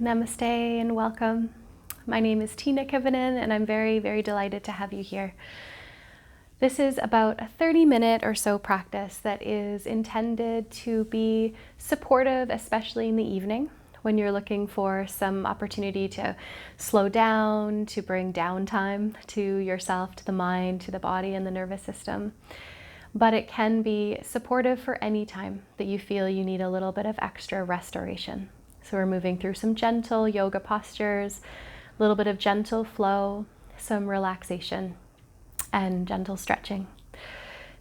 Namaste and welcome. My name is Tiina and I'm very, very delighted to have you here. This is about a 30-minute or so practice that is intended to be supportive, especially in the evening when you're looking for some opportunity to slow down, to bring downtime to yourself, to the mind, to the body and the nervous system. But it can be supportive for any time that you feel you need a little bit of extra restoration. So we're moving through some gentle yoga postures, a little bit of gentle flow, some relaxation, and gentle stretching.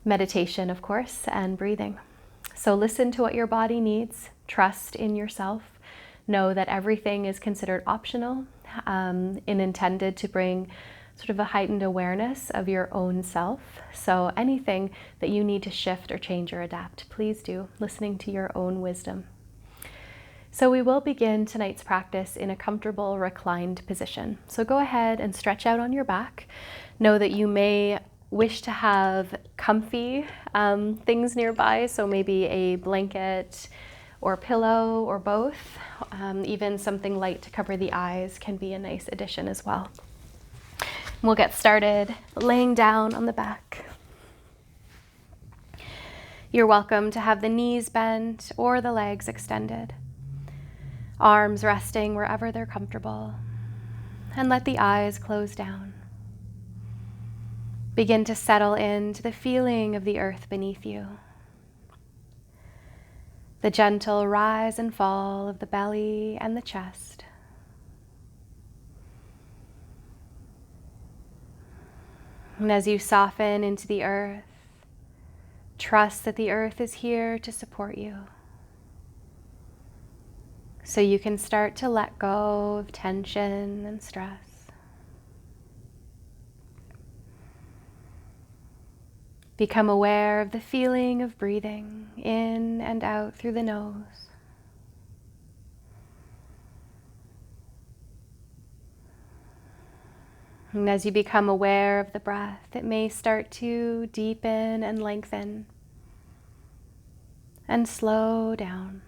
Meditation, of course, and breathing. So listen to what your body needs, trust in yourself, know that everything is considered optional and intended to bring sort of a heightened awareness of your own self. So anything that you need to shift or change or adapt, please do, listening to your own wisdom. So we will begin tonight's practice in a comfortable reclined position. So go ahead and stretch out on your back. Know that you may wish to have comfy things nearby, so maybe a blanket or pillow or both. Even something light to cover the eyes can be a nice addition as well. We'll get started laying down on the back. You're welcome to have the knees bent or the legs extended. Arms resting wherever they're comfortable, and let the eyes close down. Begin to settle into the feeling of the earth beneath you. The gentle rise and fall of the belly and the chest. And as you soften into the earth, trust that the earth is here to support you. So you can start to let go of tension and stress. Become aware of the feeling of breathing in and out through the nose. And as you become aware of the breath, it may start to deepen and lengthen and slow down.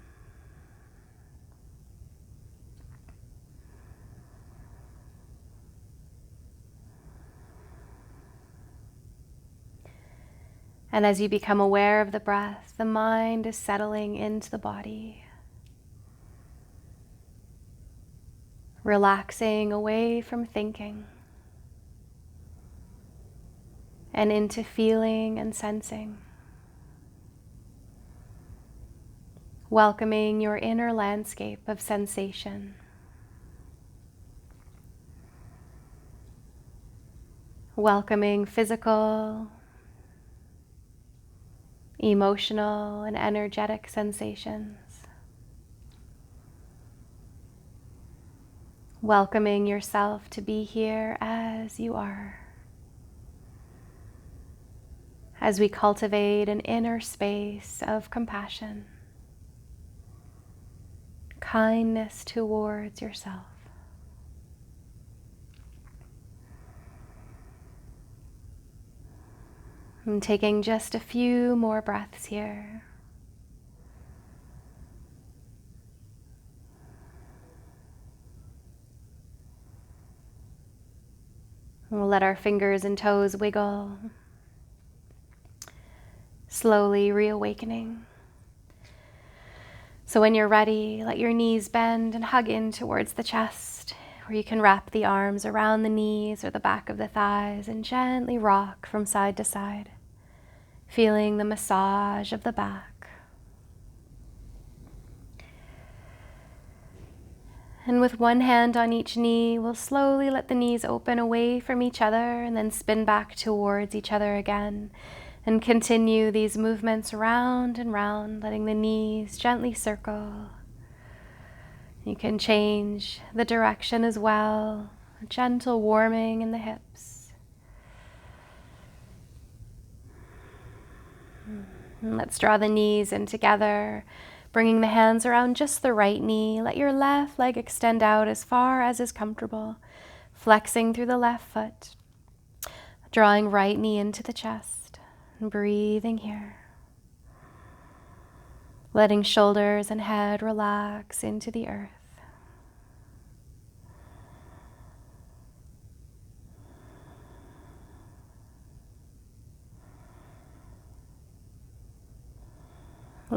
And as you become aware of the breath, the mind is settling into the body, relaxing away from thinking and into feeling and sensing, welcoming your inner landscape of sensation. Welcoming physical, emotional, and energetic sensations. Welcoming yourself to be here as you are. As we cultivate an inner space of compassion, kindness towards yourself. And taking just a few more breaths here. We'll let our fingers and toes wiggle, slowly reawakening. So when you're ready, let your knees bend and hug in towards the chest, where you can wrap the arms around the knees or the back of the thighs and gently rock from side to side, feeling the massage of the back. And with one hand on each knee, we'll slowly let the knees open away from each other and then spin back towards each other again. And continue these movements round and round, letting the knees gently circle. You can change the direction as well, a gentle warming in the hips. And let's draw the knees in together, bringing the hands around just the right knee. Let your left leg extend out as far as is comfortable, flexing through the left foot, drawing right knee into the chest. Breathing here, letting shoulders and head relax into the earth.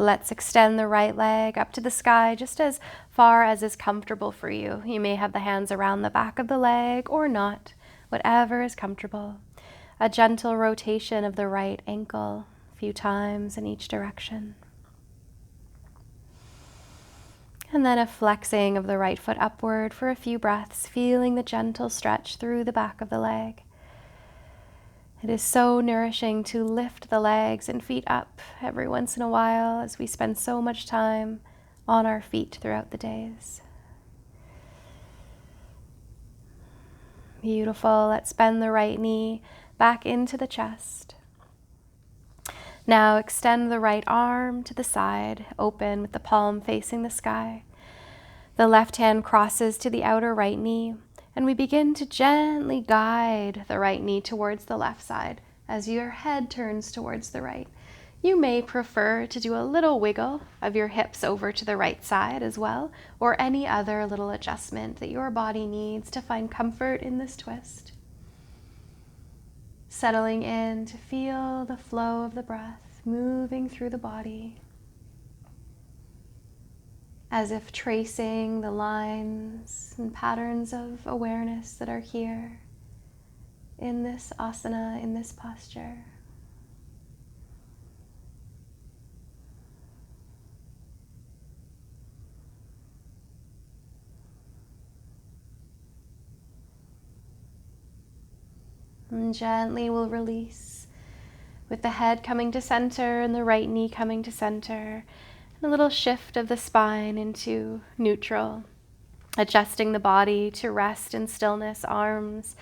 Let's extend the right leg up to the sky just as far as is comfortable for you. You may have the hands around the back of the leg or not, whatever is comfortable. A gentle rotation of the right ankle a few times in each direction. And then a flexing of the right foot upward for a few breaths, feeling the gentle stretch through the back of the leg. It is so nourishing to lift the legs and feet up every once in a while as we spend so much time on our feet throughout the days. Beautiful. Let's bend the right knee back into the chest. Now extend the right arm to the side, open with the palm facing the sky. The left hand crosses to the outer right knee, and we begin to gently guide the right knee towards the left side as your head turns towards the right. You may prefer to do a little wiggle of your hips over to the right side as well, or any other little adjustment that your body needs to find comfort in this twist. Settling in to feel the flow of the breath moving through the body, as if tracing the lines and patterns of awareness that are here in this asana, in this posture. And gently we'll release with the head coming to center and the right knee coming to center. And a little shift of the spine into neutral, adjusting the body to rest in stillness, arms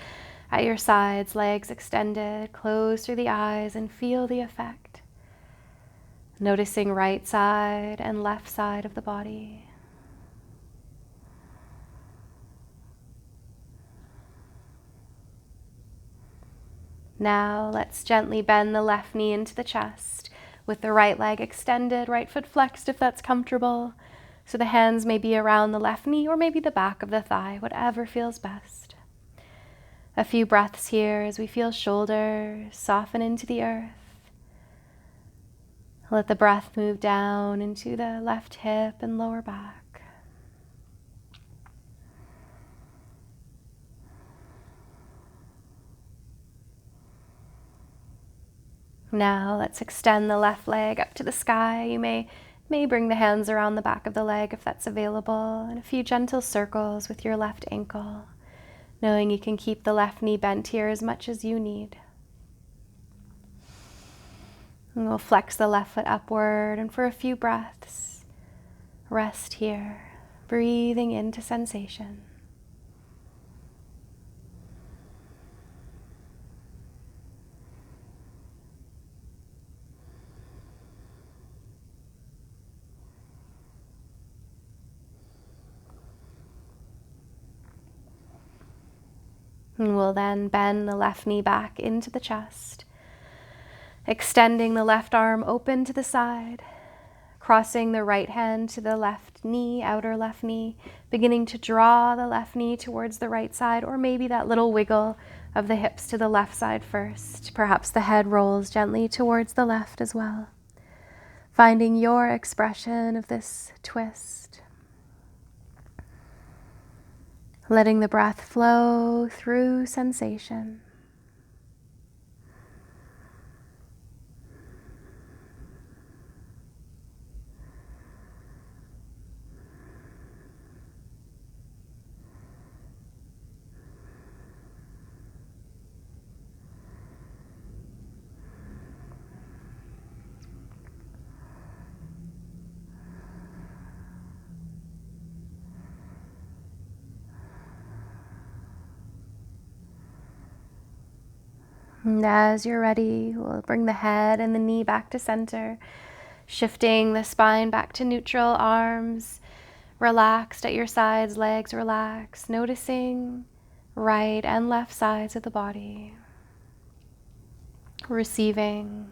at your sides, legs extended, close through the eyes and feel the effect. Noticing right side and left side of the body. Now let's gently bend the left knee into the chest with the right leg extended, right foot flexed if that's comfortable. So the hands may be around the left knee or maybe the back of the thigh, whatever feels best. A few breaths here as we feel shoulders soften into the earth. Let the breath move down into the left hip and lower back. Now let's extend the left leg up to the sky. You may bring the hands around the back of the leg if that's available, and a few gentle circles with your left ankle, knowing you can keep the left knee bent here as much as you need. And we'll flex the left foot upward, and for a few breaths, rest here, breathing into sensation. And we'll then bend the left knee back into the chest, extending the left arm open to the side, crossing the right hand to the left knee, outer left knee, beginning to draw the left knee towards the right side, or maybe that little wiggle of the hips to the left side first. Perhaps the head rolls gently towards the left as well. Finding your expression of this twist. Letting the breath flow through sensation. And as you're ready, we'll bring the head and the knee back to center, shifting the spine back to neutral, arms relaxed at your sides, legs relaxed, noticing right and left sides of the body, receiving.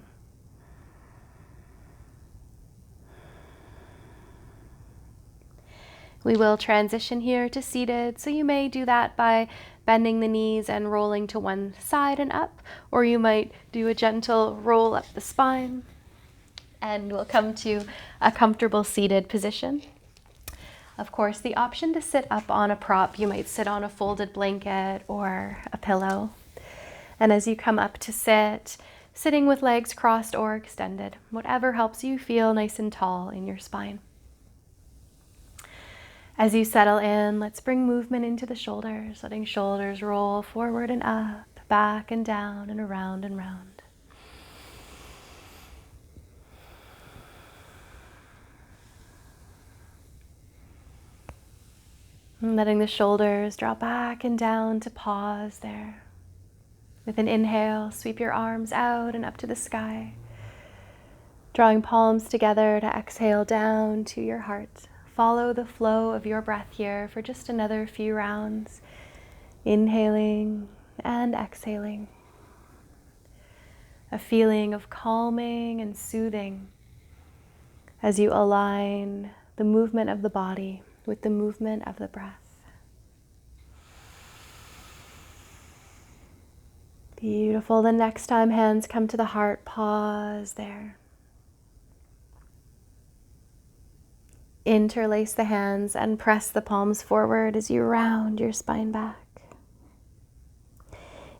We will transition here to seated, so you may do that by bending the knees and rolling to one side and up, or you might do a gentle roll up the spine. And we'll come to a comfortable seated position. Of course, the option to sit up on a prop, you might sit on a folded blanket or a pillow. And as you come up to sit, sitting with legs crossed or extended, whatever helps you feel nice and tall in your spine. As you settle in, let's bring movement into the shoulders, letting shoulders roll forward and up, back and down and around and round. And letting the shoulders drop back and down to pause there. With an inhale, sweep your arms out and up to the sky. Drawing palms together to exhale down to your heart. Follow the flow of your breath here for just another few rounds. Inhaling and exhaling. A feeling of calming and soothing as you align the movement of the body with the movement of the breath. Beautiful. The next time hands come to the heart, pause there. Interlace the hands and press the palms forward as you round your spine back.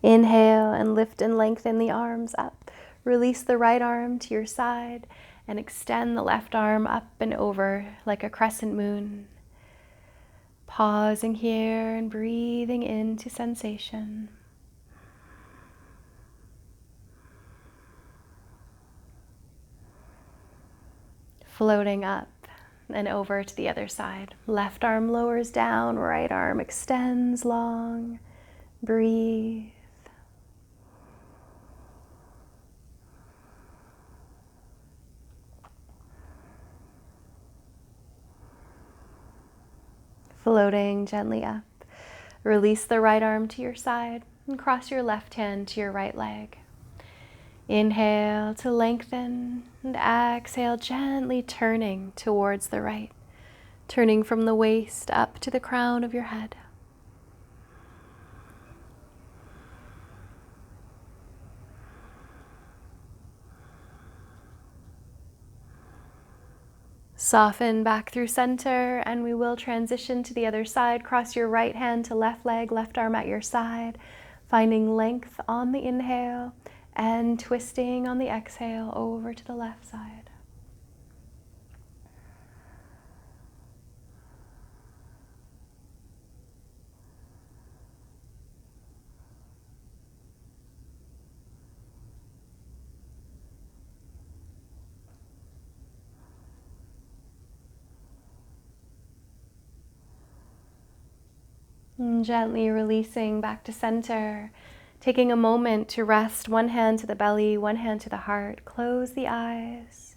Inhale and lift and lengthen the arms up. Release the right arm to your side and extend the left arm up and over like a crescent moon. Pausing here and breathing into sensation. Floating up and over to the other side. Left arm lowers down, right arm extends long. Breathe. Floating gently up. Release the right arm to your side and cross your left hand to your right leg. Inhale to lengthen and exhale, gently turning towards the right, turning from the waist up to the crown of your head. Soften back through center, and we will transition to the other side. Cross your right hand to left leg, left arm at your side, finding length on the inhale and twisting on the exhale over to the left side. And gently releasing back to center, taking a moment to rest one hand to the belly, one hand to the heart. Close the eyes.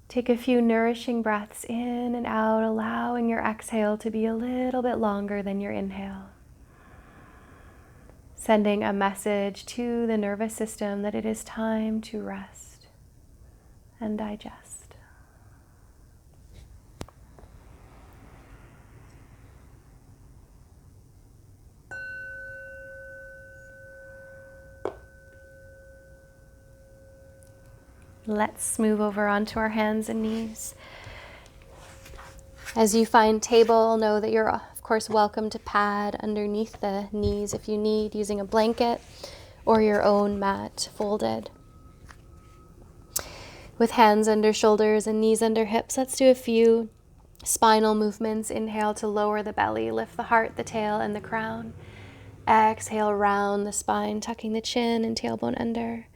Take a few nourishing breaths in and out, allowing your exhale to be a little bit longer than your inhale. Sending a message to the nervous system that it is time to rest and digest. Let's move over onto our hands and knees. As you find table, know that you're, of course, welcome to pad underneath the knees if you need, using a blanket or your own mat folded. With hands under shoulders and knees under hips, let's do a few spinal movements. Inhale to lower the belly, lift the heart, the tail, and the crown. Exhale, round the spine, tucking the chin and tailbone under.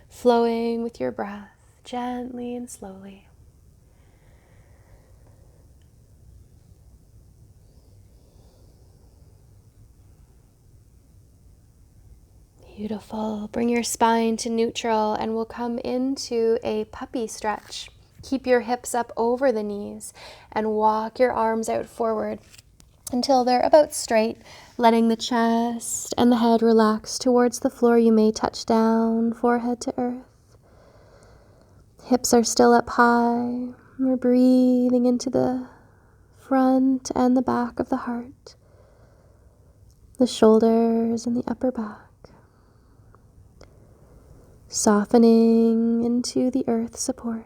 Flowing with your breath, gently and slowly. Beautiful. Bring your spine to neutral and we'll come into a puppy stretch. Keep your hips up over the knees and walk your arms out forward until they're about straight, letting the chest and the head relax towards the floor. You may touch down, forehead to earth. Hips are still up high. We're breathing into the front and the back of the heart, the shoulders and the upper back. softening into the earth support.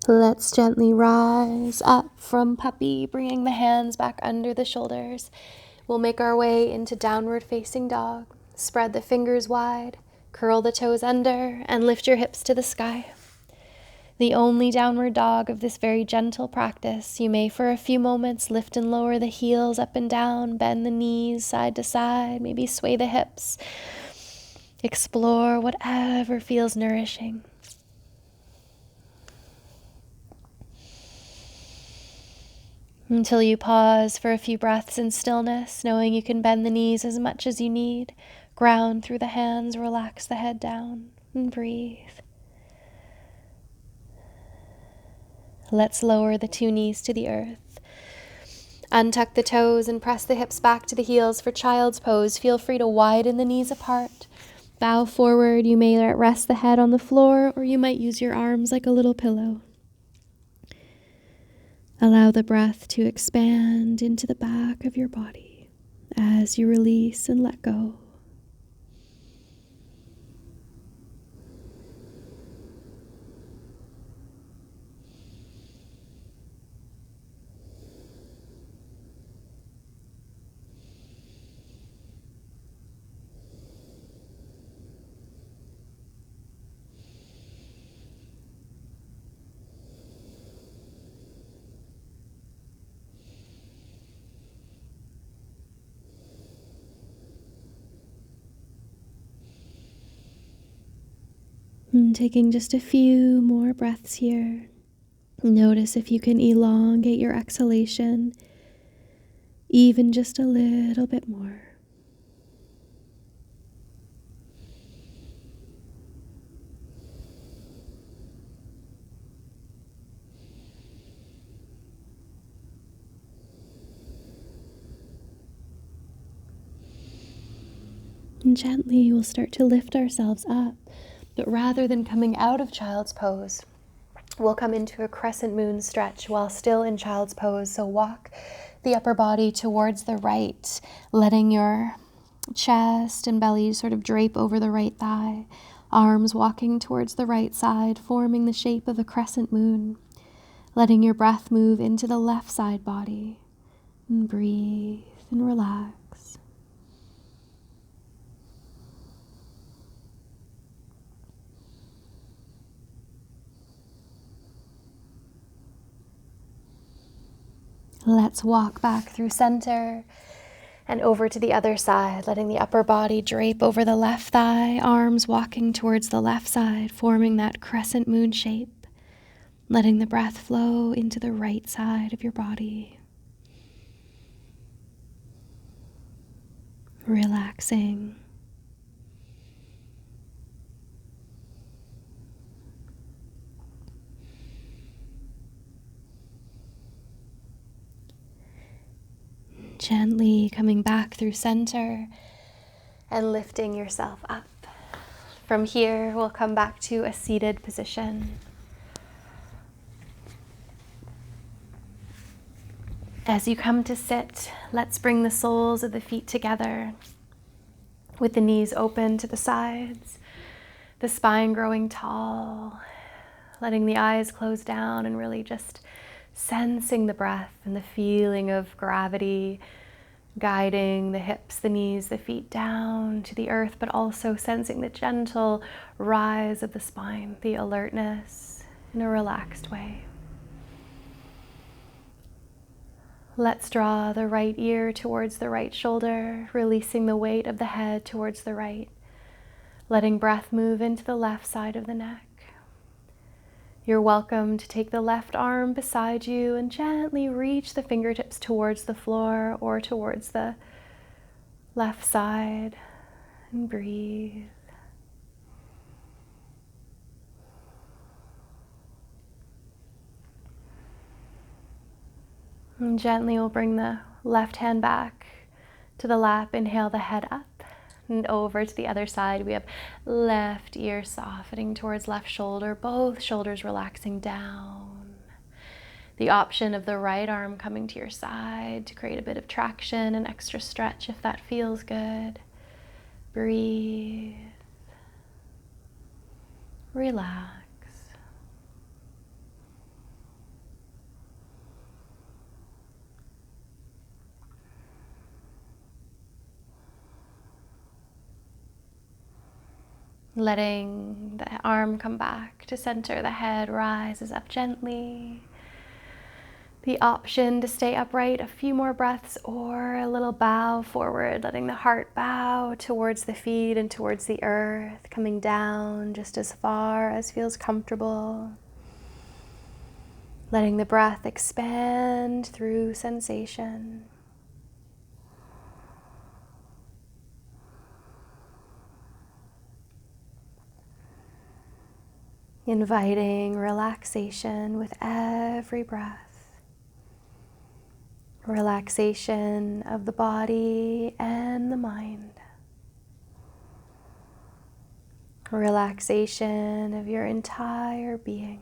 Let's gently rise up from puppy, bringing the hands back under the shoulders. We'll make our way into downward facing dog. Spread the fingers wide, curl the toes under, and lift your hips to the sky. The only downward dog of this very gentle practice, you may for a few moments lift and lower the heels up and down, bend the knees side to side, maybe sway the hips. Explore whatever feels nourishing. Until you pause for a few breaths in stillness, knowing you can bend the knees as much as you need. Ground through the hands, relax the head down, and breathe. Let's lower the two knees to the earth. Untuck the toes and press the hips back to the heels for child's pose. Feel free to widen the knees apart. Bow forward. You may rest the head on the floor, or you might use your arms like a little pillow. Allow the breath to expand into the back of your body as you release and let go. And taking just a few more breaths here. Notice if you can elongate your exhalation even just a little bit more. And gently we'll start to lift ourselves up. But rather than coming out of child's pose, we'll come into a crescent moon stretch while still in child's pose. So walk the upper body towards the right, letting your chest and belly sort of drape over the right thigh. Arms walking towards the right side, forming the shape of a crescent moon. Letting your breath move into the left side body. And breathe and relax. Let's walk back through center and over to the other side, letting the upper body drape over the left thigh, arms walking towards the left side, forming that crescent moon shape, letting the breath flow into the right side of your body. Relaxing. Gently coming back through center and lifting yourself up. From here, we'll come back to a seated position. As you come to sit, let's bring the soles of the feet together with the knees open to the sides, the spine growing tall, letting the eyes close down and really just sensing the breath and the feeling of gravity guiding the hips, the knees, the feet down to the earth, but also sensing the gentle rise of the spine, the alertness in a relaxed way. Let's draw the right ear towards the right shoulder, releasing the weight of the head towards the right, letting breath move into the left side of the neck. You're welcome to take the left arm beside you and gently reach the fingertips towards the floor or towards the left side and breathe. And gently we'll bring the left hand back to the lap. Inhale the head up. And over to the other side, we have left ear softening towards left shoulder, both shoulders relaxing down. The option of the right arm coming to your side to create a bit of traction and extra stretch if that feels good. Breathe. Relax. Letting the arm come back to center, the head rises up gently. The option to stay upright a few more breaths or a little bow forward, letting the heart bow towards the feet and towards the earth, coming down just as far as feels comfortable. Letting the breath expand through sensation. Inviting relaxation with every breath. Relaxation of the body and the mind. Relaxation of your entire being.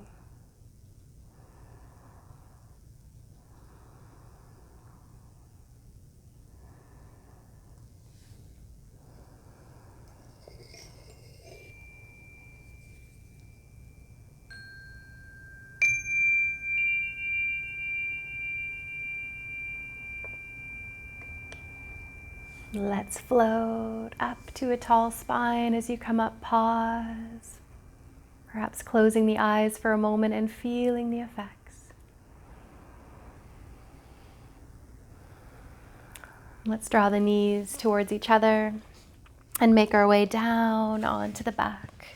Let's float up to a tall spine. As you come up, pause. Perhaps closing the eyes for a moment and feeling the effects. Let's draw the knees towards each other and make our way down onto the back.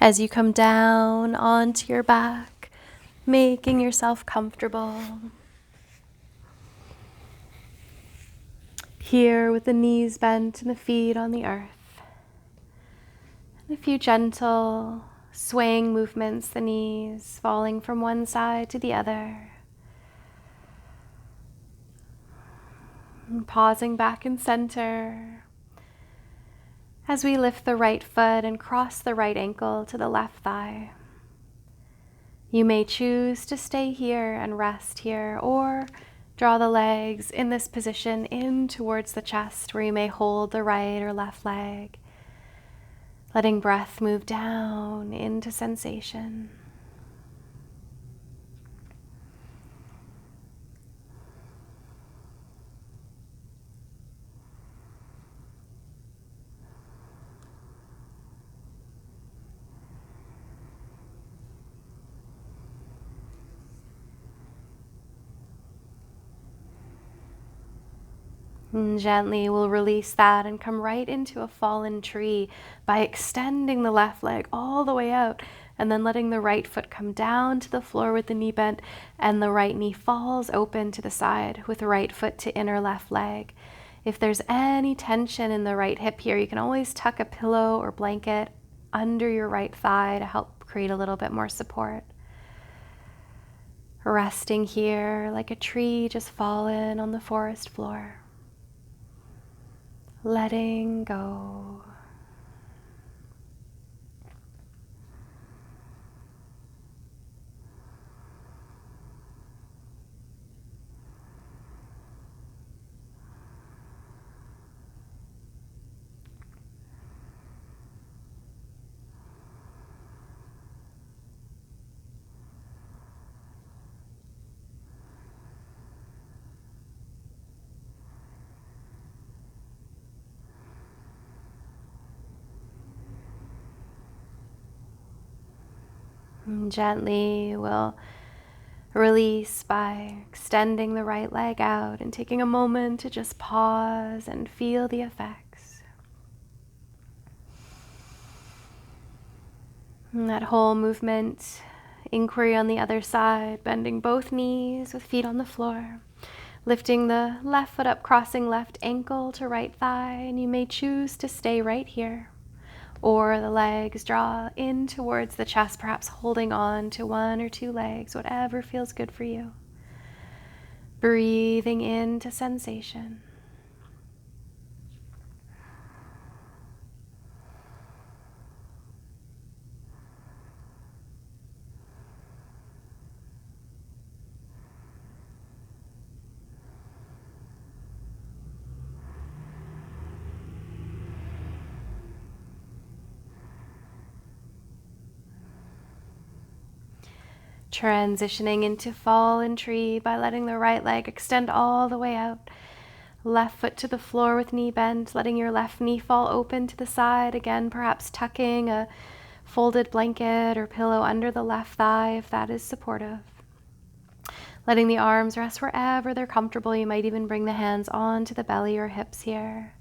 As you come down onto your back, making yourself comfortable. Here with the knees bent and the feet on the earth. And a few gentle swaying movements, the knees falling from one side to the other. And pausing back in center as we lift the right foot and cross the right ankle to the left thigh. You may choose to stay here and rest here, or draw the legs in this position in towards the chest, where you may hold the right or left leg, letting breath move down into sensation. And gently we'll release that and come right into a fallen tree by extending the left leg all the way out and then letting the right foot come down to the floor with the knee bent, and the right knee falls open to the side with the right foot to inner left leg. If there's any tension in the right hip here, you can always tuck a pillow or blanket under your right thigh to help create a little bit more support. Resting here like a tree just fallen on the forest floor. Letting go. And gently we'll release by extending the right leg out and taking a moment to just pause and feel the effects. And that whole movement, inquiry on the other side, bending both knees with feet on the floor, lifting the left foot up, crossing left ankle to right thigh, and you may choose to stay right here. Or the legs draw in towards the chest, perhaps holding on to one or two legs, whatever feels good for you. Breathing into sensation. Transitioning into fallen tree by letting the right leg extend all the way out. Left foot to the floor with knee bent, letting your left knee fall open to the side. Again, perhaps tucking a folded blanket or pillow under the left thigh if that is supportive. Letting the arms rest wherever they're comfortable. You might even bring the hands onto the belly or hips here.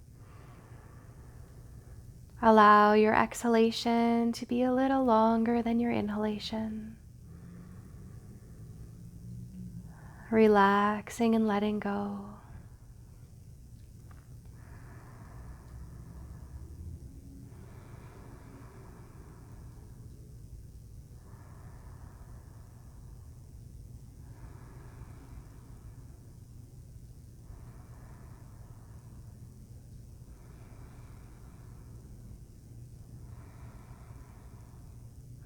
Allow your exhalation to be a little longer than your inhalation. Relaxing and letting go.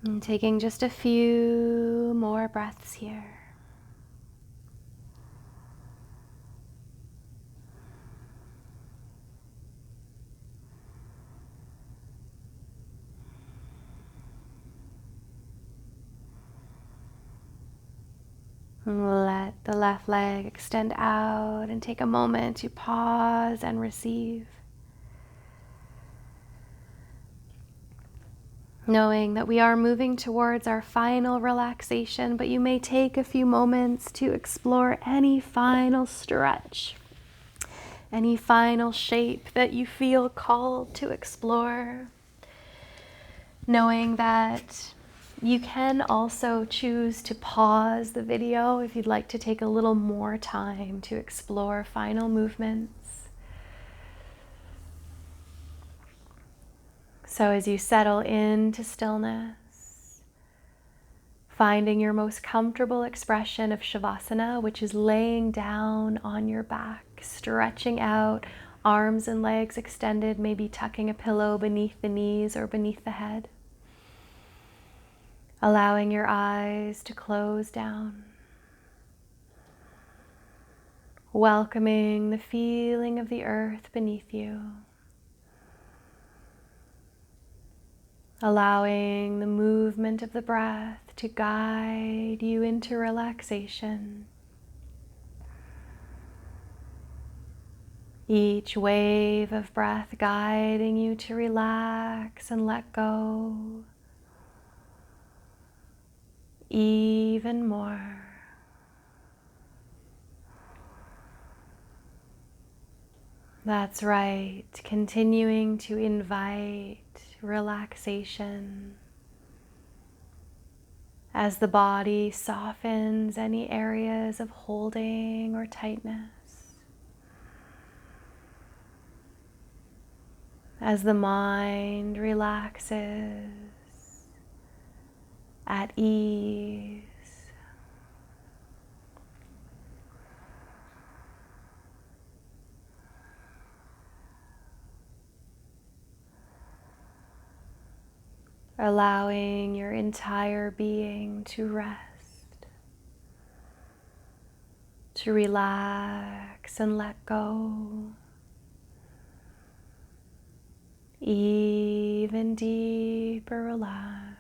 And taking just a few more breaths here. And let the left leg extend out and take a moment to pause and receive. Knowing that we are moving towards our final relaxation, but you may take a few moments to explore any final stretch, any final shape that you feel called to explore. Knowing that you can also choose to pause the video if you'd like to take a little more time to explore final movements. So as you settle into stillness, finding your most comfortable expression of Shavasana, which is laying down on your back, stretching out, arms and legs extended, maybe tucking a pillow beneath the knees or beneath the head. Allowing your eyes to close down. Welcoming the feeling of the earth beneath you. Allowing the movement of the breath to guide you into relaxation. Each wave of breath guiding you to relax and let go even more. That's right, continuing to invite relaxation as the body softens any areas of holding or tightness. As the mind relaxes at ease. Allowing your entire being to rest, to relax and let go, even deeper relaxed.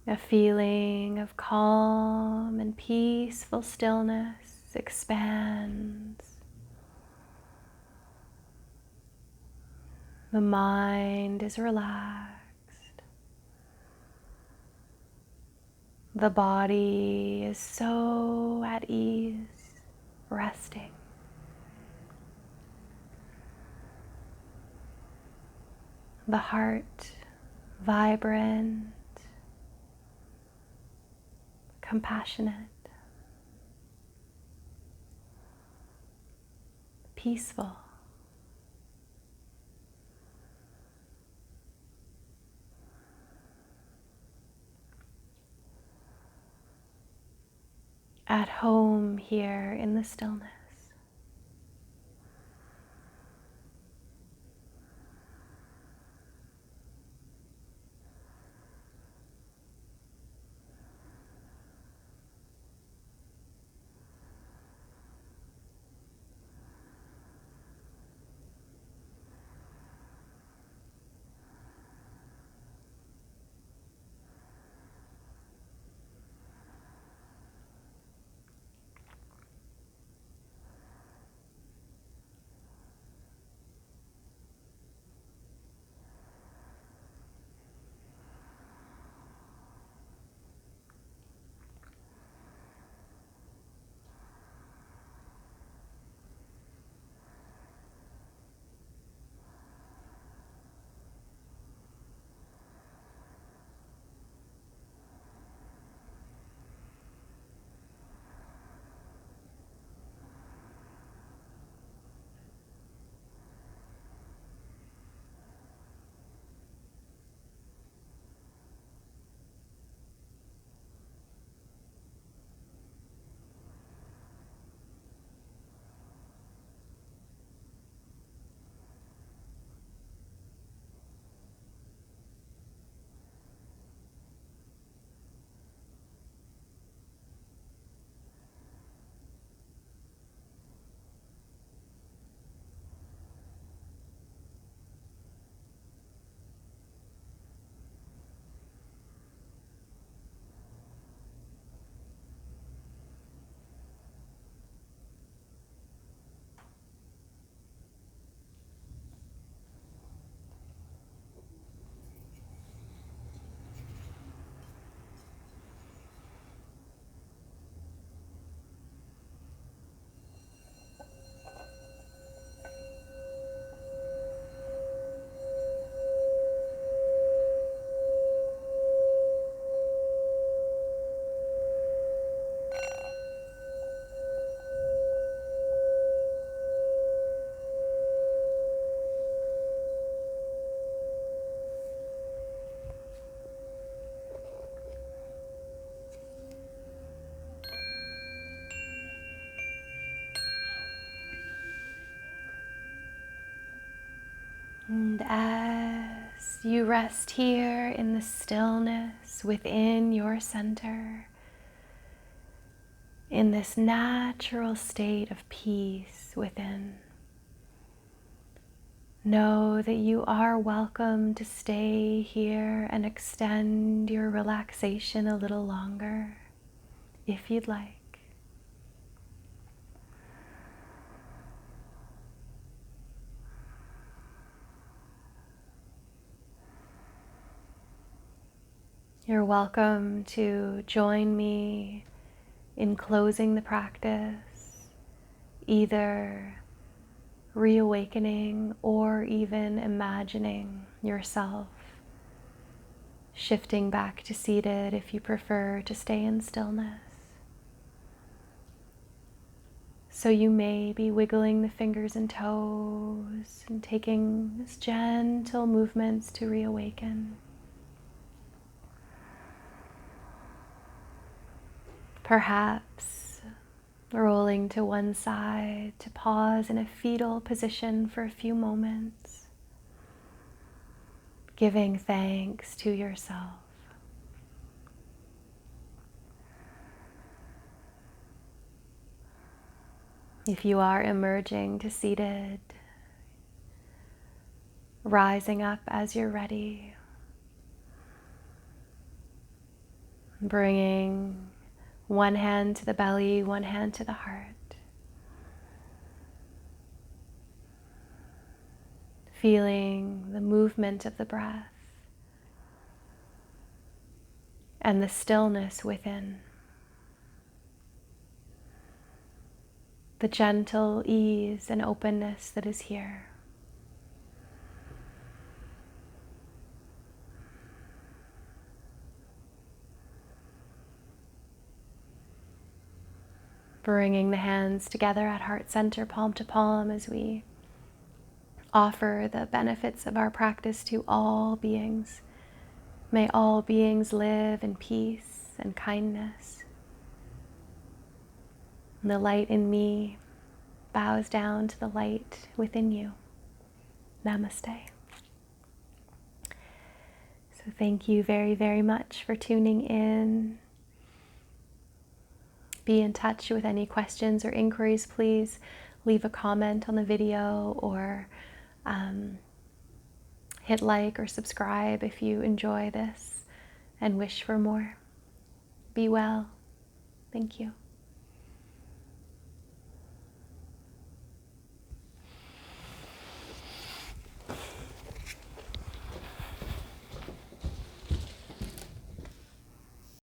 A feeling of calm and peaceful stillness expands. The mind is relaxed. The body is so at ease, resting. The heart vibrant, compassionate, peaceful. At home here in the stillness. And as you rest here in the stillness within your center, in this natural state of peace within, know that you are welcome to stay here and extend your relaxation a little longer if you'd like. You're welcome to join me in closing the practice, either reawakening or even imagining yourself shifting back to seated if you prefer to stay in stillness. So you may be wiggling the fingers and toes and taking this gentle movements to reawaken. Perhaps rolling to one side to pause in a fetal position for a few moments, giving thanks to yourself. If you are emerging to seated, rising up as you're ready, bringing one hand to the belly, one hand to the heart. Feeling the movement of the breath and the stillness within. The gentle ease and openness that is here. Bringing the hands together at heart center, palm to palm, as we offer the benefits of our practice to all beings. May all beings live in peace and kindness. And the light in me bows down to the light within you. Namaste. So thank you very, very much for tuning in. Be in touch with any questions or inquiries. Please leave a comment on the video or hit like or subscribe if you enjoy this and wish for more. Be well. Thank you.